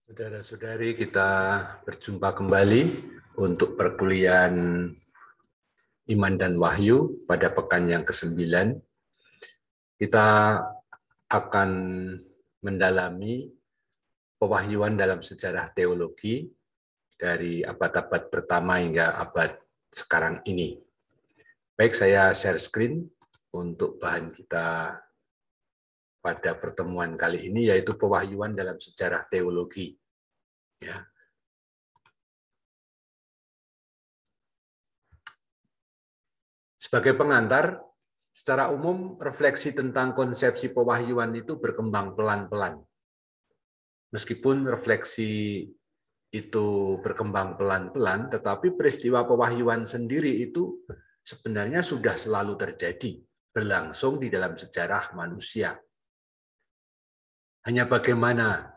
Saudara-saudari, kita berjumpa kembali untuk perkuliahan Iman dan Wahyu pada pekan yang ke-9. Kita akan mendalami pewahyuan dalam sejarah teologi dari abad-abad pertama hingga abad sekarang ini. Baik, saya share screen untuk bahan kita pada pertemuan kali ini, yaitu pewahyuan dalam sejarah teologi. Ya. Sebagai pengantar, secara umum refleksi tentang konsepsi pewahyuan itu berkembang pelan-pelan. Meskipun refleksi itu berkembang pelan-pelan, tetapi peristiwa pewahyuan sendiri itu sebenarnya sudah selalu terjadi, berlangsung di dalam sejarah manusia. Hanya bagaimana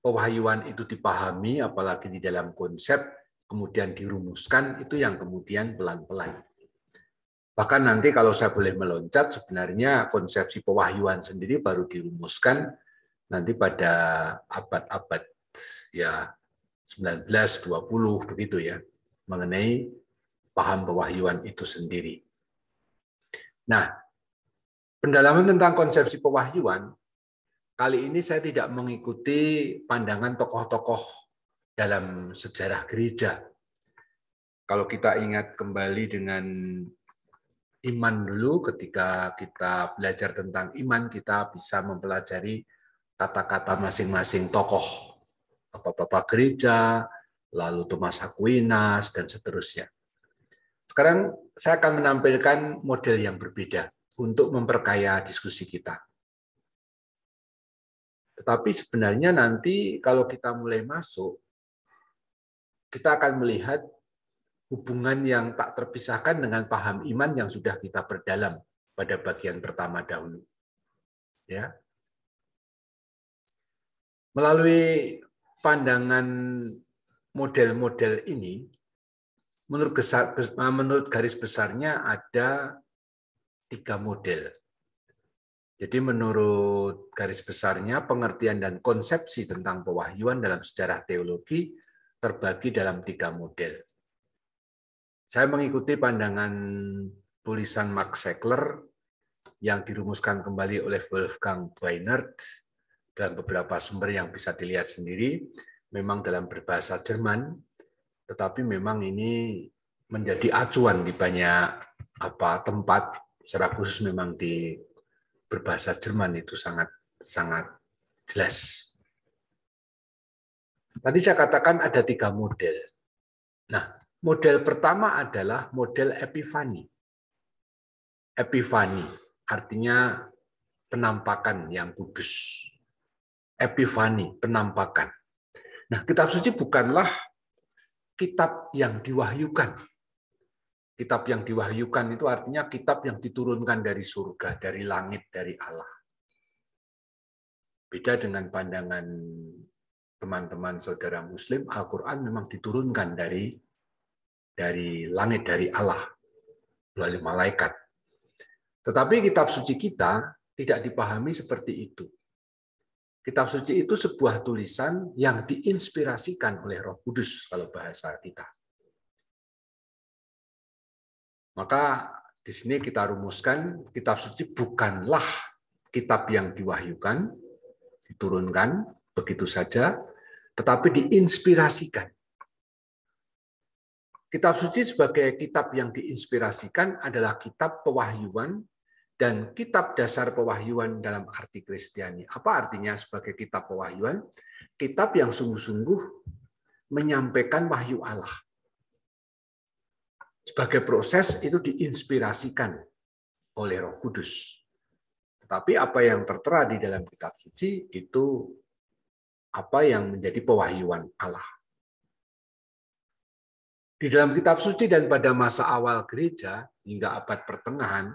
pewahyuan itu dipahami, apalagi di dalam konsep, kemudian dirumuskan, itu yang kemudian pelan-pelan. Bahkan nanti kalau saya boleh meloncat, sebenarnya konsepsi pewahyuan sendiri baru dirumuskan nanti pada abad-abad ya 19, 20 begitu ya, mengenai paham pewahyuan itu sendiri. Nah, pendalaman tentang konsepsi pewahyuan, kali ini saya tidak mengikuti pandangan tokoh-tokoh dalam sejarah gereja. Kalau kita ingat kembali dengan iman dulu, ketika kita belajar tentang iman, kita bisa mempelajari kata-kata masing-masing tokoh, bapak-bapak gereja, lalu Thomas Aquinas, dan seterusnya. Sekarang saya akan menampilkan model yang berbeda untuk memperkaya diskusi kita. Tetapi sebenarnya nanti kalau kita mulai masuk, kita akan melihat hubungan yang tak terpisahkan dengan paham iman yang sudah kita perdalam pada bagian pertama dahulu. Ya. Melalui pandangan model-model ini, menurut garis besarnya ada 3 model. Jadi menurut garis besarnya, pengertian dan konsepsi tentang pewahyuan dalam sejarah teologi terbagi dalam 3 model. Saya mengikuti pandangan tulisan Max Sekler yang dirumuskan kembali oleh Wolfgang Weinert dalam beberapa sumber yang bisa dilihat sendiri, memang dalam berbahasa Jerman, tetapi memang ini menjadi acuan di banyak tempat, secara khusus memang di berbahasa Jerman itu sangat jelas. Tadi saya katakan ada 3 model. Nah, model pertama adalah model epifani. Epifani artinya penampakan yang kudus. Epifani, penampakan. Nah, kitab suci bukanlah kitab yang diwahyukan. Kitab yang diwahyukan itu artinya kitab yang diturunkan dari surga, dari langit, dari Allah. Beda dengan pandangan teman-teman saudara Muslim, Al-Quran memang diturunkan dari langit, dari Allah, melalui malaikat. Tetapi kitab suci kita tidak dipahami seperti itu. Kitab suci itu sebuah tulisan yang diinspirasikan oleh Roh Kudus, kalau bahasa kita. Maka di sini kita rumuskan, kitab suci bukanlah kitab yang diwahyukan, diturunkan begitu saja, tetapi diinspirasikan. Kitab suci sebagai kitab yang diinspirasikan adalah kitab pewahyuan dan kitab dasar pewahyuan dalam arti Kristiani. Apa artinya sebagai kitab pewahyuan? Kitab yang sungguh-sungguh menyampaikan wahyu Allah. Sebagai proses itu diinspirasikan oleh Roh Kudus. Tetapi apa yang tertera di dalam kitab suci itu apa yang menjadi pewahyuan Allah. Di dalam kitab suci dan pada masa awal gereja hingga abad pertengahan,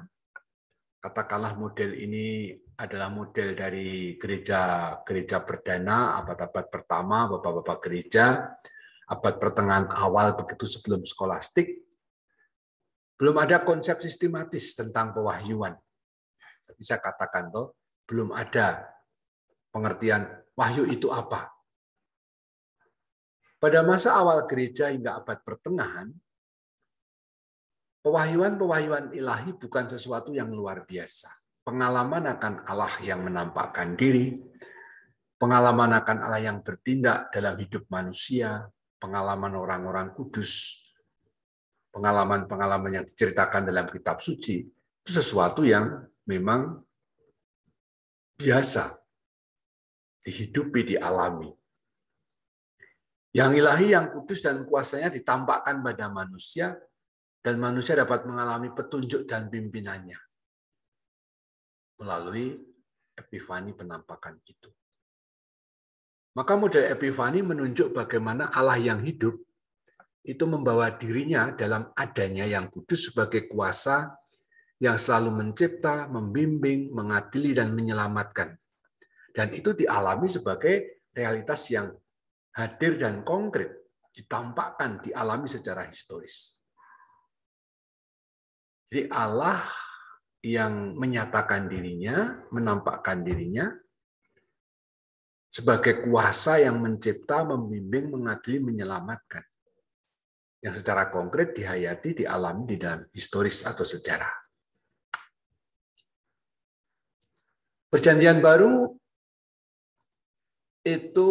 katakanlah model ini adalah model dari gereja perdana, abad-abad pertama, bapak-bapak gereja, abad pertengahan awal begitu sebelum skolastik, belum ada konsep sistematis tentang pewahyuan. Bisa katakan belum ada pengertian wahyu itu apa. Pada masa awal gereja hingga abad pertengahan, pewahyuan-pewahyuan ilahi bukan sesuatu yang luar biasa. Pengalaman akan Allah yang menampakkan diri, pengalaman akan Allah yang bertindak dalam hidup manusia, pengalaman orang-orang kudus, pengalaman-pengalaman yang diceritakan dalam kitab suci, itu sesuatu yang memang biasa dihidupi, dialami. Yang ilahi, yang kudus dan kuasanya ditampakkan pada manusia, dan manusia dapat mengalami petunjuk dan pimpinannya melalui epifani penampakan itu. Maka model epifani menunjuk bagaimana Allah yang hidup itu membawa dirinya dalam adanya yang kudus sebagai kuasa yang selalu mencipta, membimbing, mengadili, dan menyelamatkan. Dan itu dialami sebagai realitas yang hadir dan konkret, ditampakkan, dialami secara historis. Jadi Allah yang menyatakan dirinya, menampakkan dirinya sebagai kuasa yang mencipta, membimbing, mengadili, menyelamatkan. Yang secara konkret dihayati, dialami di dalam historis atau sejarah. Perjanjian Baru itu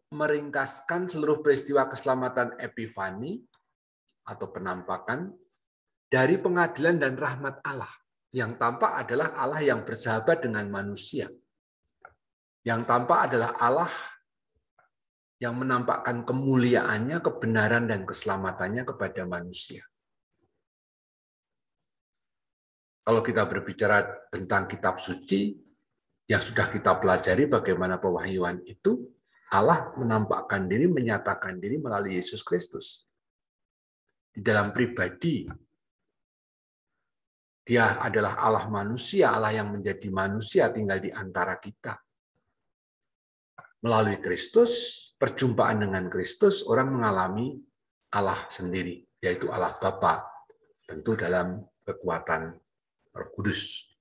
meringkaskan seluruh peristiwa keselamatan epifani atau penampakan dari pengadilan dan rahmat Allah. Yang tampak adalah Allah yang bersahabat dengan manusia. Yang tampak adalah Allah yang menampakkan kemuliaannya, kebenaran dan keselamatannya kepada manusia. Kalau kita berbicara tentang kitab suci, yang sudah kita pelajari bagaimana pewahyuan itu, Allah menampakkan diri, menyatakan diri melalui Yesus Kristus. Di dalam pribadi, Dia adalah Allah manusia, Allah yang menjadi manusia tinggal di antara kita. Melalui Kristus, perjumpaan dengan Kristus, orang mengalami Allah sendiri, yaitu Allah Bapa, tentu dalam kekuatan Roh Kudus.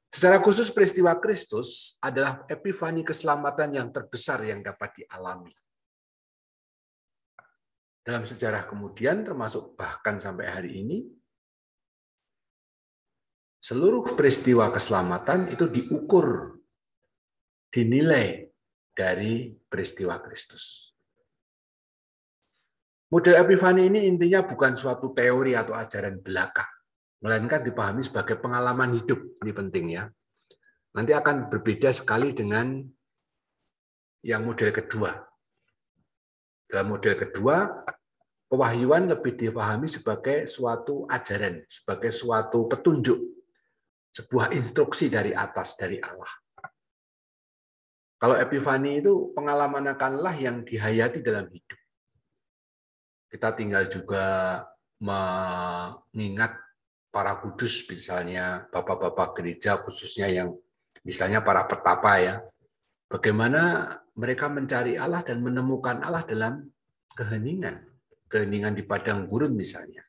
Secara khusus peristiwa Kristus adalah epifani keselamatan yang terbesar yang dapat dialami. Dalam sejarah kemudian, termasuk bahkan sampai hari ini, seluruh peristiwa keselamatan itu diukur, dinilai dari peristiwa Kristus. Model epifani ini intinya bukan suatu teori atau ajaran belaka, melainkan dipahami sebagai pengalaman hidup. Ini penting ya. Nanti akan berbeda sekali dengan yang model kedua. Dalam model kedua, pewahyuan lebih dipahami sebagai suatu ajaran, sebagai suatu petunjuk, sebuah instruksi dari atas, dari Allah. Kalau epifani itu pengalaman akan Allah yang dihayati dalam hidup. Kita tinggal juga mengingat para kudus, misalnya bapak-bapak gereja, khususnya yang misalnya para petapa ya, bagaimana mereka mencari Allah dan menemukan Allah dalam keheningan di padang gurun misalnya.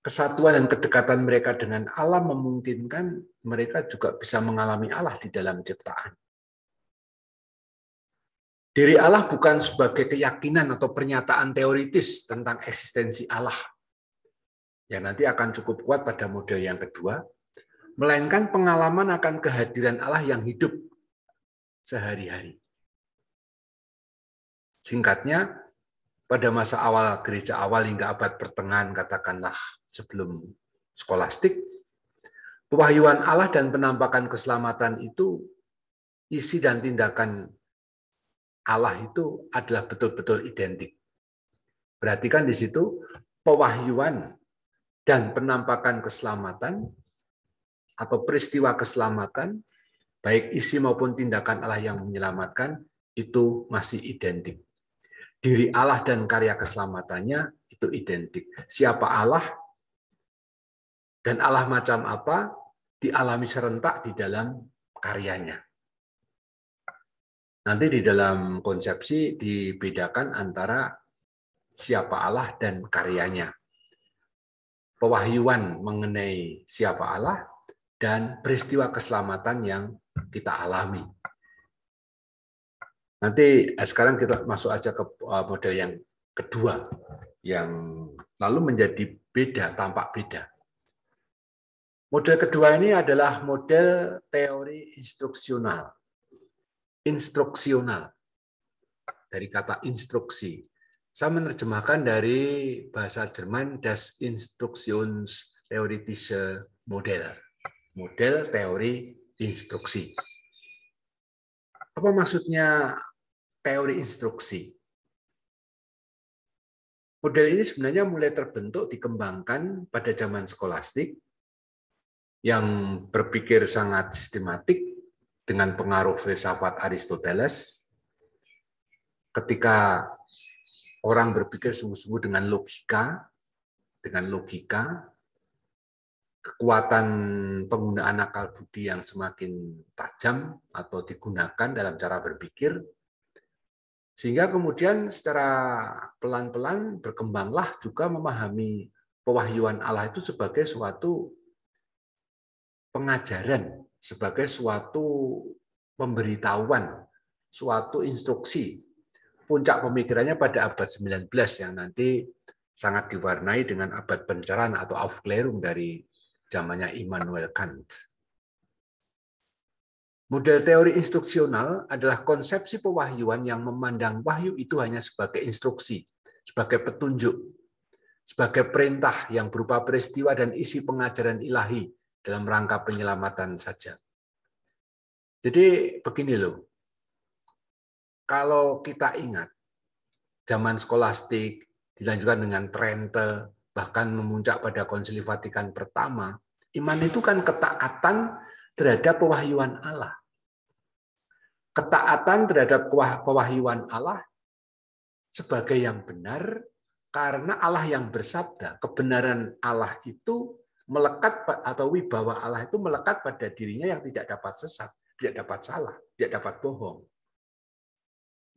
Kesatuan dan kedekatan mereka dengan Allah memungkinkan mereka juga bisa mengalami Allah di dalam ciptaan. Diri Allah bukan sebagai keyakinan atau pernyataan teoritis tentang eksistensi Allah, yang nanti akan cukup kuat pada model yang kedua, melainkan pengalaman akan kehadiran Allah yang hidup sehari-hari. Singkatnya, pada masa awal gereja awal hingga abad pertengahan, katakanlah sebelum skolastik, pewahyuan Allah dan penampakan keselamatan itu, isi dan tindakan Allah itu adalah betul-betul identik. Perhatikan di situ, pewahyuan dan penampakan keselamatan atau peristiwa keselamatan, baik isi maupun tindakan Allah yang menyelamatkan, itu masih identik. Diri Allah dan karya keselamatannya itu identik. Siapa Allah dan Allah macam apa dialami serentak di dalam karyanya. Nanti di dalam konsepsi dibedakan antara siapa Allah dan karyanya. Pewahyuan mengenai siapa Allah dan peristiwa keselamatan yang kita alami. Nanti sekarang kita masuk aja ke model yang kedua, yang lalu menjadi beda, tampak beda. Model kedua ini adalah model teori instruksional. Instruksional, dari kata instruksi. Saya menerjemahkan dari bahasa Jerman das Instruktionstheoretische Modell. Model teori instruksi. Apa maksudnya teori instruksi? Model ini sebenarnya mulai terbentuk, dikembangkan pada zaman skolastik yang berpikir sangat sistematik dengan pengaruh filsafat Aristoteles. Ketika orang berpikir sungguh-sungguh dengan logika, kekuatan penggunaan akal budi yang semakin tajam atau digunakan dalam cara berpikir, sehingga kemudian secara pelan-pelan berkembanglah juga memahami pewahyuan Allah itu sebagai suatu pengajaran, sebagai suatu pemberitahuan, suatu instruksi. Puncak pemikirannya pada abad 19 yang nanti sangat diwarnai dengan abad pencerahan atau Aufklärung dari zamannya Immanuel Kant. Model teori instruksional adalah konsepsi pewahyuan yang memandang wahyu itu hanya sebagai instruksi, sebagai petunjuk, sebagai perintah yang berupa peristiwa dan isi pengajaran ilahi dalam rangka penyelamatan saja. Jadi begini loh, kalau kita ingat zaman skolastik dilanjutkan dengan Trente, bahkan memuncak pada Konsili Vatikan pertama, iman itu kan ketaatan terhadap pewahyuan Allah. Ketaatan terhadap pewahyuan Allah sebagai yang benar karena Allah yang bersabda. Kebenaran Allah itu melekat, atau wibawa Allah itu melekat pada dirinya yang tidak dapat sesat, tidak dapat salah, tidak dapat bohong.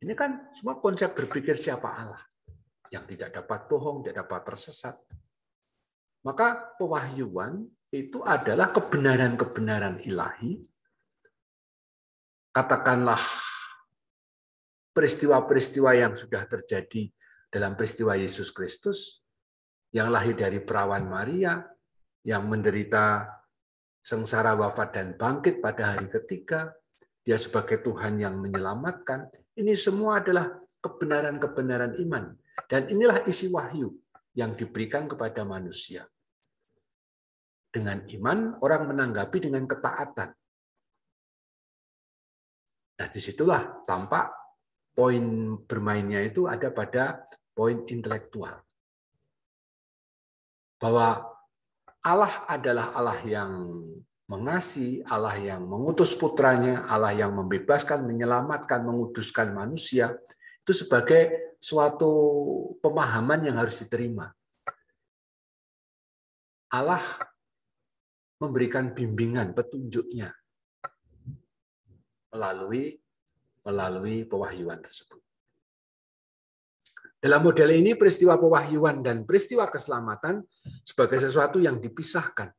Ini kan semua konsep berpikir siapa Allah yang tidak dapat bohong, tidak dapat tersesat. Maka pewahyuan itu adalah kebenaran-kebenaran ilahi. Katakanlah peristiwa-peristiwa yang sudah terjadi dalam peristiwa Yesus Kristus, yang lahir dari perawan Maria, yang menderita sengsara wafat dan bangkit pada hari ketiga, dia sebagai Tuhan yang menyelamatkan. Ini semua adalah kebenaran-kebenaran iman. Dan inilah isi wahyu yang diberikan kepada manusia. Dengan iman, orang menanggapi dengan ketaatan. Nah, disitulah tampak poin bermainnya itu ada pada poin intelektual. Bahwa Allah adalah Allah yang mengasihi, Allah yang mengutus putranya, Allah yang membebaskan, menyelamatkan, menguduskan manusia, itu sebagai suatu pemahaman yang harus diterima. Allah memberikan bimbingan, petunjuknya melalui pewahyuan tersebut. Dalam model ini, peristiwa pewahyuan dan peristiwa keselamatan sebagai sesuatu yang dipisahkan.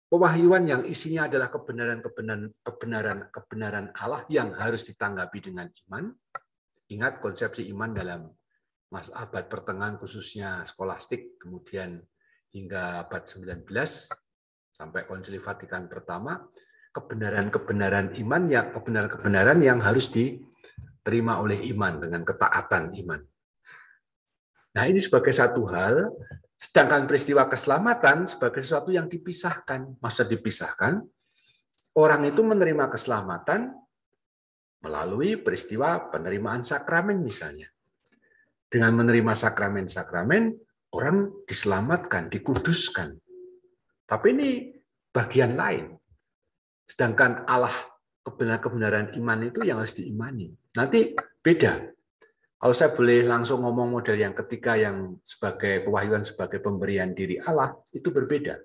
Pewahyuan yang isinya adalah kebenaran Allah yang harus ditanggapi dengan iman. Ingat konsepsi iman dalam abad pertengahan khususnya skolastik, kemudian hingga abad 19 sampai Konsili Vatikan pertama, kebenaran-kebenaran iman yang kebenaran-kebenaran yang harus diterima oleh iman dengan ketaatan iman. Nah, ini sebagai satu hal, sedangkan peristiwa keselamatan sebagai sesuatu yang dipisahkan. Maksud dipisahkan, orang itu menerima keselamatan melalui peristiwa penerimaan sakramen misalnya. Dengan menerima sakramen-sakramen, orang diselamatkan, dikuduskan. Tapi ini bagian lain. Sedangkan Allah, kebenaran iman itu yang harus diimani. Nanti beda. Kalau saya boleh langsung ngomong model yang ketiga yang sebagai pewahyuan sebagai pemberian diri Allah, itu berbeda.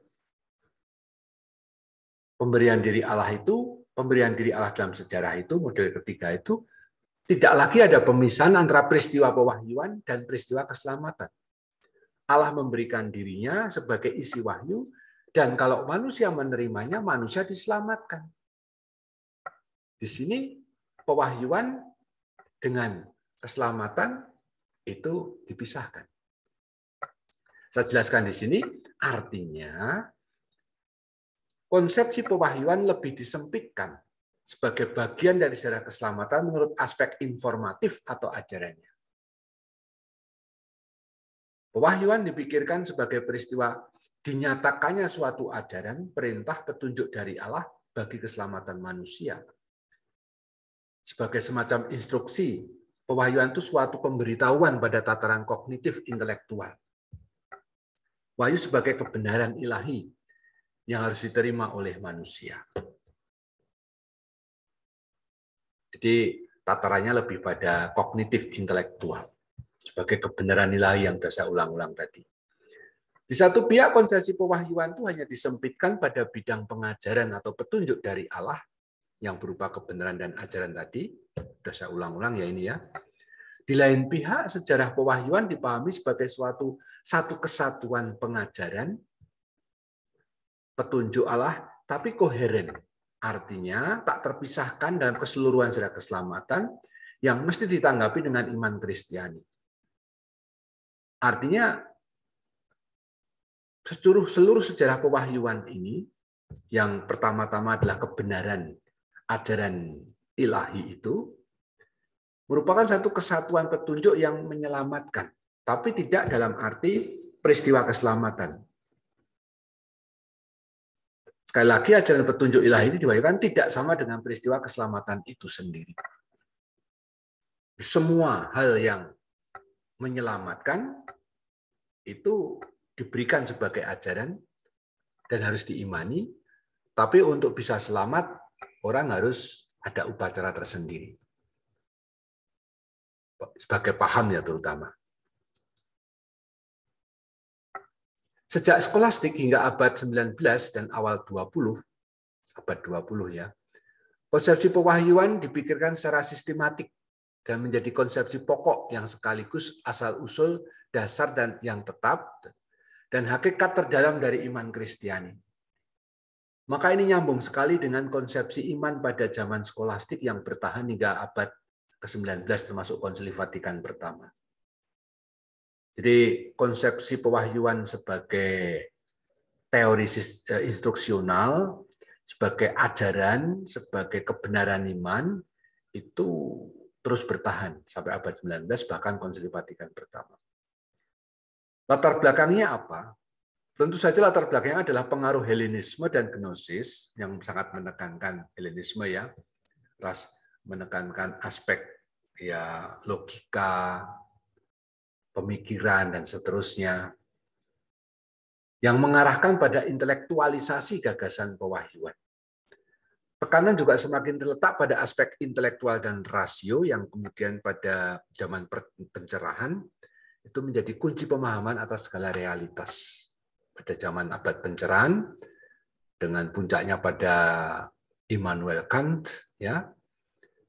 Pemberian diri Allah dalam sejarah itu, model ketiga itu, tidak lagi ada pemisahan antara peristiwa pewahyuan dan peristiwa keselamatan. Allah memberikan dirinya sebagai isi wahyu, dan kalau manusia menerimanya, manusia diselamatkan. Di sini pewahyuan dengan keselamatan itu dipisahkan. Saya jelaskan di sini, artinya konsepsi pewahyuan lebih disempitkan sebagai bagian dari sejarah keselamatan menurut aspek informatif atau ajarannya. Pewahyuan dipikirkan sebagai peristiwa dinyatakannya suatu ajaran, perintah, petunjuk dari Allah bagi keselamatan manusia. Sebagai semacam instruksi, pewahyuan itu suatu pemberitahuan pada tataran kognitif intelektual. Wahyu sebagai kebenaran ilahi yang harus diterima oleh manusia. Jadi tatarannya lebih pada kognitif intelektual sebagai kebenaran ilahi yang sudah saya ulang-ulang tadi. Di satu pihak konsepsi pewahyuan itu hanya disempitkan pada bidang pengajaran atau petunjuk dari Allah yang berupa kebenaran dan ajaran tadi. Sudah saya ulang-ulang ya ini ya. Di lain pihak, sejarah pewahyuan dipahami sebagai satu kesatuan pengajaran, petunjuk Allah, tapi koheren. Artinya tak terpisahkan dalam keseluruhan sejarah keselamatan yang mesti ditanggapi dengan iman Kristiani. Artinya seluruh sejarah pewahyuan ini, yang pertama-tama adalah kebenaran ajaran ilahi itu, merupakan satu kesatuan petunjuk yang menyelamatkan, tapi tidak dalam arti peristiwa keselamatan. Sekali lagi, ajaran petunjuk ilahi ini diwahyukan tidak sama dengan peristiwa keselamatan itu sendiri. Semua hal yang menyelamatkan itu diberikan sebagai ajaran dan harus diimani, tapi untuk bisa selamat, orang harus ada upacara tersendiri. Sebagai paham ya terutama. Sejak skolastik hingga abad 19 dan awal 20, abad 20 ya, konsepsi pewahyuan dipikirkan secara sistematik dan menjadi konsepsi pokok yang sekaligus asal-usul, dasar dan yang tetap, dan hakikat terdalam dari iman Kristiani. Maka ini nyambung sekali dengan konsepsi iman pada zaman skolastik yang bertahan hingga abad ke-19 termasuk Konsili Vatikan pertama. Jadi konsepsi pewahyuan sebagai teori instruksional, sebagai ajaran, sebagai kebenaran iman, itu terus bertahan sampai abad 19 bahkan Konsili Vatikan pertama. Latar belakangnya apa? Tentu saja latar belakangnya adalah pengaruh Helenisme dan Gnosis yang sangat menekankan Helenisme ya, menekankan aspek ya logika, pemikiran dan seterusnya yang mengarahkan pada intelektualisasi gagasan pewahyuan. Tekanan juga semakin terletak pada aspek intelektual dan rasio yang kemudian pada zaman pencerahan itu menjadi kunci pemahaman atas segala realitas. Pada zaman abad pencerahan dengan puncaknya pada Immanuel Kant ya,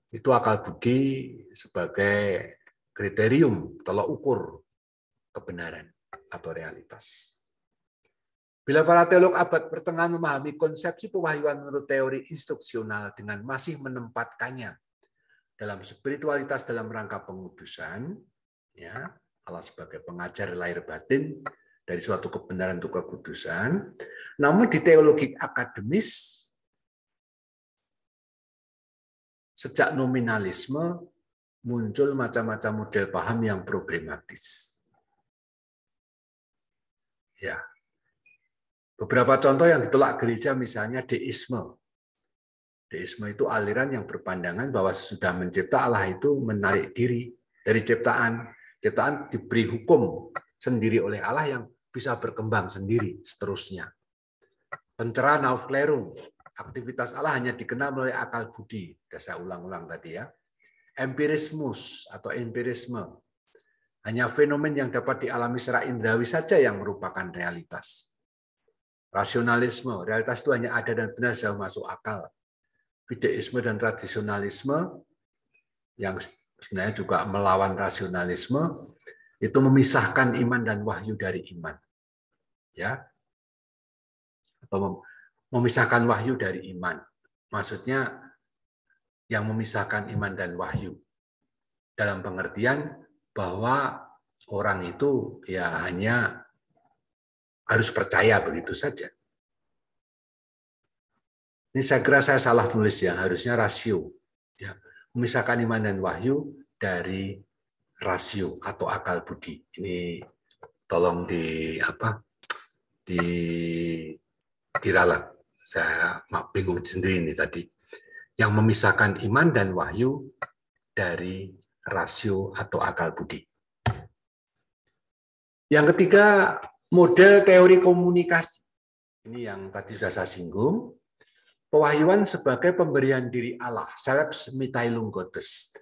itu akal budi sebagai kriterium tolak ukur kebenaran atau realitas. Bila para teolog abad pertengahan memahami konsepsi pewahyuan menurut teori instruksional dengan masih menempatkannya dalam spiritualitas dalam rangka pengudusan, ya, Allah sebagai pengajar lahir batin dari suatu kebenaran untuk kekudusan, namun di teologi akademis sejak nominalisme muncul macam-macam model paham yang problematis. Ya. Beberapa contoh yang ditolak gereja misalnya deisme. Deisme itu aliran yang berpandangan bahwa sesudah mencipta Allah itu menarik diri dari ciptaan. Ciptaan diberi hukum sendiri oleh Allah yang bisa berkembang sendiri seterusnya. Pencerahan aufklärung, aktivitas Allah hanya dikenal melalui akal budi. Sudah saya ulang-ulang tadi ya. Empirismus atau empirisme, hanya fenomen yang dapat dialami secara indrawi saja yang merupakan realitas. Rasionalisme, realitas itu hanya ada dan benar jauh masuk akal. Fideisme dan tradisionalisme yang sebenarnya juga melawan rasionalisme itu memisahkan iman dan wahyu dari iman. Ya. Atau memisahkan wahyu dari iman. Maksudnya yang memisahkan iman dan wahyu. dalam pengertian bahwa orang itu ya hanya harus percaya begitu saja. Ini saya kira saya salah tulis ya, harusnya rasio. Ya, memisahkan iman dan wahyu dari rasio atau akal budi. Ini tolong diralat. Saya bingung sendiri ini tadi. Yang memisahkan iman dan wahyu dari rasio atau akal budi. Yang ketiga, model teori komunikasi. Ini yang tadi sudah saya singgung. Pewahyuan sebagai pemberian diri Allah, Selbstmitteilung Gottes.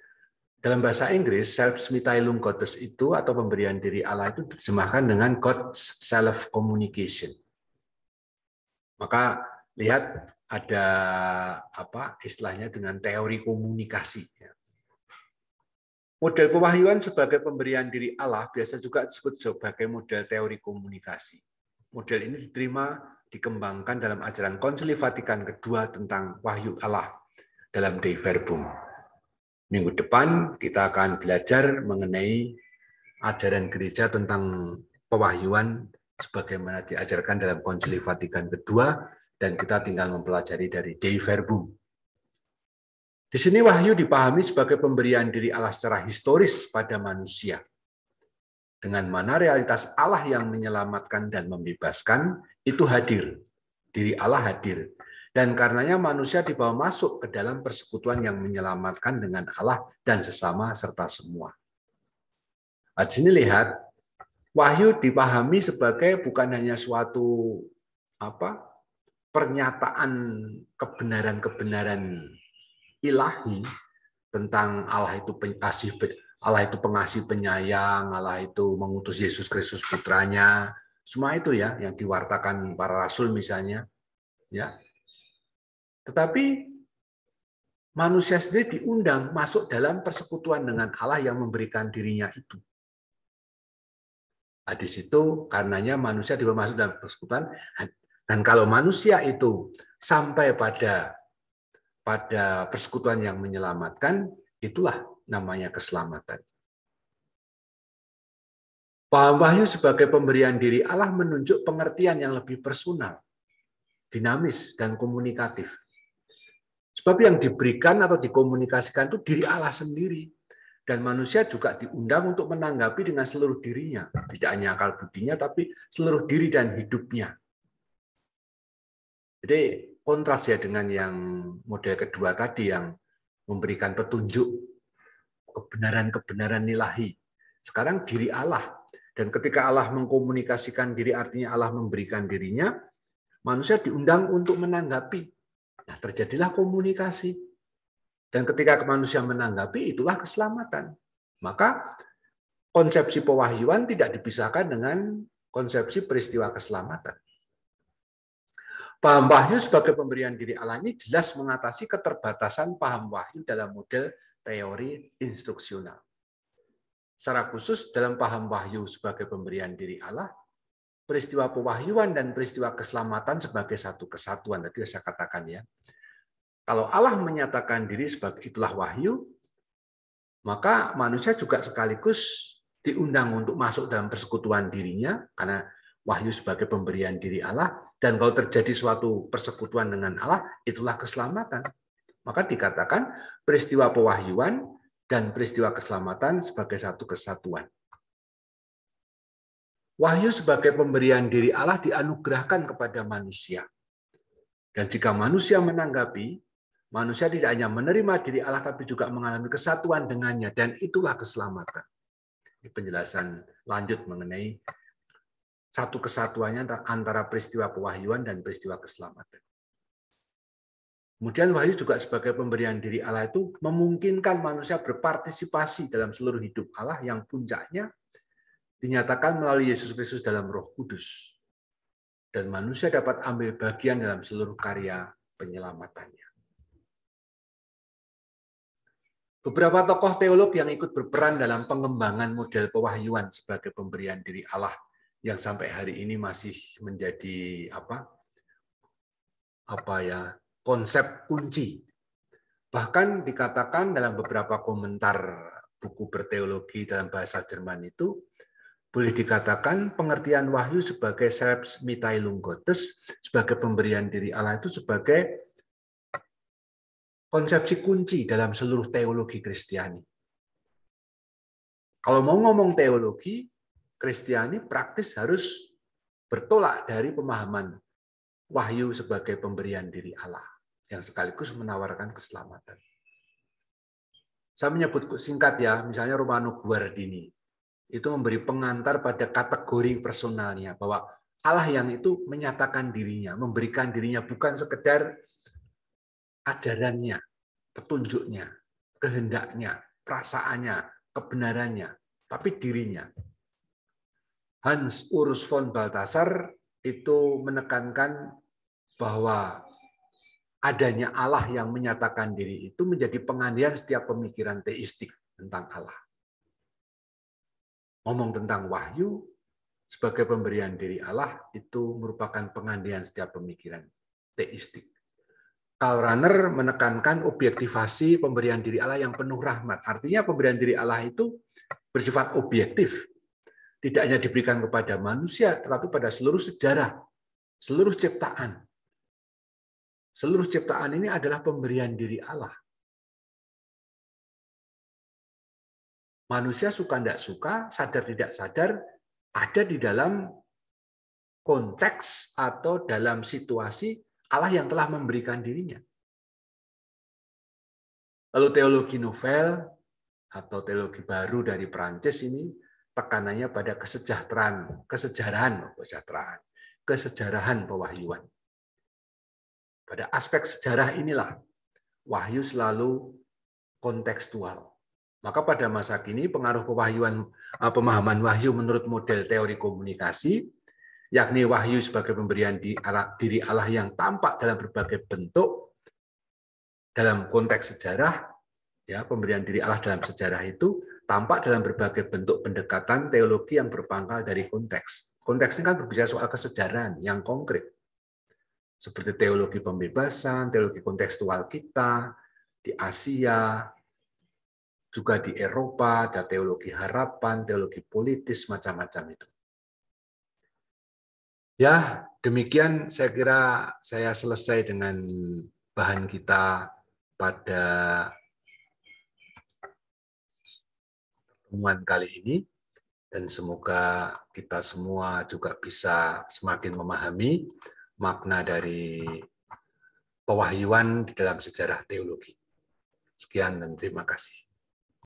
Dalam bahasa Inggris, Selbstmitteilung Gottes itu atau pemberian diri Allah itu diterjemahkan dengan God's self-communication. Maka lihat ada istilahnya dengan teori komunikasi. Model pewahyuan sebagai pemberian diri Allah biasa juga disebut sebagai model teori komunikasi. Model ini dikembangkan dalam ajaran Konsili Vatikan kedua tentang wahyu Allah dalam Dei Verbum. Minggu depan kita akan belajar mengenai ajaran gereja tentang pewahyuan sebagaimana diajarkan dalam Konsili Vatikan kedua, dan kita tinggal mempelajari dari Dei Verbum. Di sini wahyu dipahami sebagai pemberian diri Allah secara historis pada manusia. Dengan mana realitas Allah yang menyelamatkan dan membebaskan itu hadir. Diri Allah hadir. Dan karenanya manusia dibawa masuk ke dalam persekutuan yang menyelamatkan dengan Allah dan sesama serta semua. Di sini lihat, wahyu dipahami sebagai bukan hanya suatu pernyataan kebenaran-kebenaran ilahi tentang Allah itu pengasih, Allah itu pengasih penyayang, Allah itu mengutus Yesus Kristus putranya, semua itu ya yang diwartakan para rasul misalnya, ya. Tetapi manusia sendiri diundang masuk dalam persekutuan dengan Allah yang memberikan dirinya itu. Nah, di situ karenanya manusia dibawa masuk dalam persekutuan, dan kalau manusia itu sampai pada persekutuan yang menyelamatkan, itulah namanya keselamatan. Paham wahyu sebagai pemberian diri Allah menunjuk pengertian yang lebih personal, dinamis, dan komunikatif. Sebab yang diberikan atau dikomunikasikan itu diri Allah sendiri. Dan manusia juga diundang untuk menanggapi dengan seluruh dirinya. Tidak hanya akal budinya, tapi seluruh diri dan hidupnya. Jadi kontras ya dengan yang model kedua tadi yang memberikan petunjuk kebenaran-kebenaran ilahi. Sekarang diri Allah. Dan ketika Allah mengkomunikasikan diri, artinya Allah memberikan dirinya, manusia diundang untuk menanggapi. Nah, terjadilah komunikasi. Dan ketika manusia menanggapi, itulah keselamatan. Maka konsepsi pewahyuan tidak dipisahkan dengan konsepsi peristiwa keselamatan. Paham wahyu sebagai pemberian diri Allah ini jelas mengatasi keterbatasan paham wahyu dalam model teori instruksional. Secara khusus dalam paham wahyu sebagai pemberian diri Allah, peristiwa pewahyuan dan peristiwa keselamatan sebagai satu kesatuan. Tadi saya katakan ya, kalau Allah menyatakan diri sebagai itulah wahyu, maka manusia juga sekaligus diundang untuk masuk dalam persekutuan dirinya, karena wahyu sebagai pemberian diri Allah. Dan kalau terjadi suatu persekutuan dengan Allah, itulah keselamatan. Maka dikatakan peristiwa pewahyuan dan peristiwa keselamatan sebagai satu kesatuan. Wahyu sebagai pemberian diri Allah dianugerahkan kepada manusia. Dan jika manusia menanggapi, manusia tidak hanya menerima diri Allah, tapi juga mengalami kesatuan dengannya. Dan itulah keselamatan. Ini penjelasan lanjut mengenai satu kesatuannya antara peristiwa pewahyuan dan peristiwa keselamatan. Kemudian wahyu juga sebagai pemberian diri Allah itu memungkinkan manusia berpartisipasi dalam seluruh hidup Allah yang puncaknya dinyatakan melalui Yesus Kristus dalam Roh Kudus. Dan manusia dapat ambil bagian dalam seluruh karya penyelamatannya. Beberapa tokoh teolog yang ikut berperan dalam pengembangan model pewahyuan sebagai pemberian diri Allah yang sampai hari ini masih menjadi konsep kunci. Bahkan dikatakan dalam beberapa komentar buku berteologi dalam bahasa Jerman itu, boleh dikatakan pengertian wahyu sebagai Selbstmitteilung Gottes, sebagai pemberian diri Allah itu sebagai konsepsi kunci dalam seluruh teologi Kristiani. Kalau mau ngomong teologi, Kristiani praktis harus bertolak dari pemahaman wahyu sebagai pemberian diri Allah, yang sekaligus menawarkan keselamatan. Saya menyebut singkat ya, misalnya Romano Guardini, itu memberi pengantar pada kategori personalnya, bahwa Allah yang itu menyatakan dirinya, memberikan dirinya bukan sekedar ajarannya, petunjuknya, kehendaknya, perasaannya, kebenarannya, tapi dirinya. Hans Urs von Balthasar itu menekankan bahwa adanya Allah yang menyatakan diri itu menjadi pengandaian setiap pemikiran teistik tentang Allah. Ngomong tentang wahyu sebagai pemberian diri Allah itu merupakan pengandaian setiap pemikiran teistik. Karl Rahner menekankan objektivasi pemberian diri Allah yang penuh rahmat. Artinya pemberian diri Allah itu bersifat objektif. Tidak hanya diberikan kepada manusia, tetapi pada seluruh sejarah, seluruh ciptaan. Seluruh ciptaan ini adalah pemberian diri Allah. Manusia suka tidak suka, sadar tidak sadar, ada di dalam konteks atau dalam situasi Allah yang telah memberikan dirinya. Lalu teologi novel atau teologi baru dari Prancis ini tekanannya pada kesejarahan pewahyuan. Pada aspek sejarah inilah wahyu selalu kontekstual. Maka pada masa kini pengaruh pemahaman wahyu menurut model teori komunikasi, yakni wahyu sebagai pemberian diri Allah yang tampak dalam berbagai bentuk dalam konteks sejarah, ya, pemberian diri Allah dalam sejarah itu tampak dalam berbagai bentuk pendekatan teologi yang berpangkal dari konteks. Konteks ini kan berbicara soal kesejarahan yang konkret. Seperti teologi pembebasan, teologi kontekstual kita, di Asia, juga di Eropa, ada teologi harapan, teologi politis, macam-macam itu. Ya, demikian saya kira saya selesai dengan bahan kita pada pertemuan kali ini. Dan semoga kita semua juga bisa semakin memahami makna dari pewahyuan di dalam sejarah teologi. Sekian dan terima kasih.